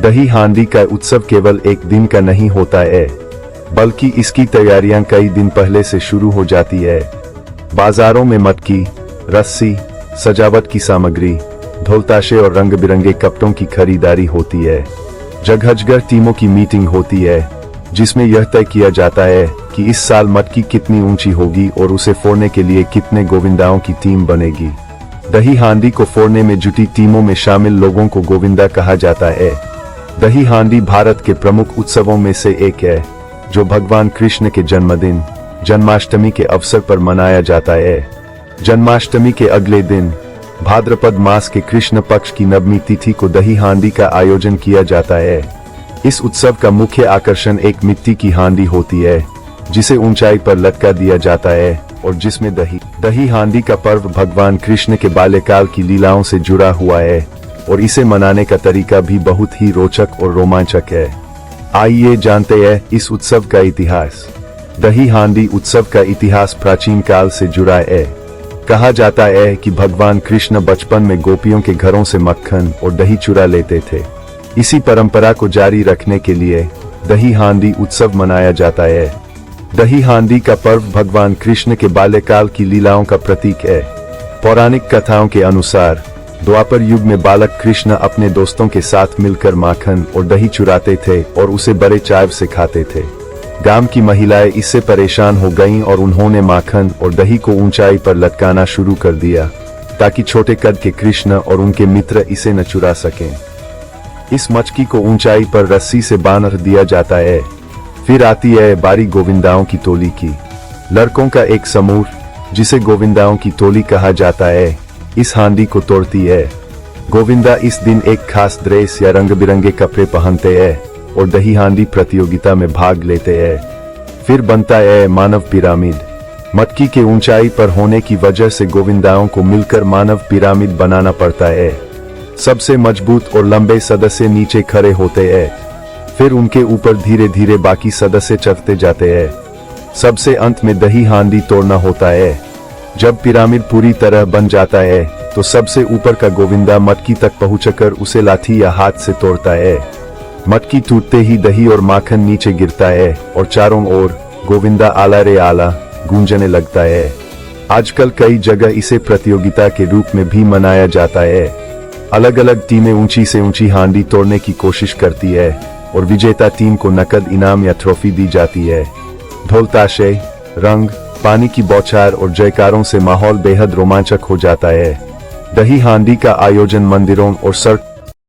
दही हांडी का उत्सव केवल एक दिन का नहीं होता है, बल्कि इसकी तैयारियां कई दिन पहले से शुरू हो जाती है। बाजारों में मटकी, रस्सी, सजावट की सामग्री, ढोल-ताशे और रंग बिरंगे कपड़ों की खरीदारी होती है। जगह टीमों की मीटिंग होती है, जिसमें यह तय किया जाता है कि इस साल मटकी कितनी ऊंची होगी और उसे फोड़ने के लिए कितने गोविंदाओं की टीम बनेगी। दही हांडी को फोड़ने में जुटी टीमों में शामिल लोगों को गोविंदा कहा जाता है। दही हांडी भारत के प्रमुख उत्सवों में से एक है, जो भगवान कृष्ण के जन्मदिन जन्माष्टमी के अवसर पर मनाया जाता है। जन्माष्टमी के अगले दिन भाद्रपद मास के कृष्ण पक्ष की नवमी तिथि को दही हांडी का आयोजन किया जाता है। इस उत्सव का मुख्य आकर्षण एक मिट्टी की हांडी होती है, जिसे ऊंचाई पर लटका दिया जाता है और जिसमें दही हांडी का पर्व भगवान कृष्ण के बाल्यकाल की लीलाओं से जुड़ा हुआ है और इसे मनाने का तरीका भी बहुत ही रोचक और रोमांचक है। आइए जानते हैं इस उत्सव का इतिहास। दही हांडी उत्सव का इतिहास प्राचीन काल से जुड़ा है। कहा जाता है कि भगवान कृष्ण बचपन में गोपियों के घरों से मक्खन और दही चुरा लेते थे। इसी परंपरा को जारी रखने के लिए दही हांडी उत्सव मनाया जाता है। दही हांडी का पर्व भगवान कृष्ण के बाल्यकाल की लीलाओं का प्रतीक है। पौराणिक कथाओं के अनुसार द्वापर युग में बालक कृष्ण अपने दोस्तों के साथ मिलकर माखन और दही चुराते थे और उसे बड़े चाव से खाते थे। गांव की महिलाएं इससे परेशान हो गईं और उन्होंने माखन और दही को ऊंचाई पर लटकाना शुरू कर दिया, ताकि छोटे कद के कृष्ण और उनके मित्र इसे न चुरा सकें। इस मटकी को ऊंचाई पर रस्सी से बांध दिया जाता है। फिर आती है बारी गोविंदाओं की टोली की। लड़कों का एक समूह, जिसे गोविंदाओं की टोली कहा जाता है, इस हांडी को तोड़ती है। गोविंदा इस दिन एक खास ड्रेस या रंग बिरंगे कपड़े पहनते हैं और दही हांडी प्रतियोगिता में भाग लेते हैं। फिर बनता है मानव पिरामिड। मटकी के ऊंचाई पर होने की वजह से गोविंदाओं को मिलकर मानव पिरामिड बनाना पड़ता है। सबसे मजबूत और लंबे सदस्य नीचे खड़े होते हैं। फिर उनके ऊपर धीरे धीरे बाकी सदस्य चढ़ते जाते हैं। सबसे अंत में दही हांडी तोड़ना होता है। जब पिरामिड पूरी तरह बन जाता है तो सबसे ऊपर का गोविंदा मटकी तक पहुंचकर उसे लाठी या हाथ से तोड़ता है। मटकी टूटते ही दही और माखन नीचे गिरता है और चारों ओर गोविंदा आला रे आला गूंजने लगता है। आजकल कई जगह इसे प्रतियोगिता के रूप में भी मनाया जाता है। अलग अलग टीमें ऊंची से ऊंची हांडी तोड़ने की कोशिश करती है और विजेता टीम को नकद इनाम या ट्रॉफी दी जाती है। ढोल ताशे, रंग, पानी की बौछार और जयकारों से माहौल बेहद रोमांचक हो जाता है। दही हांडी का आयोजन मंदिरों और सड़क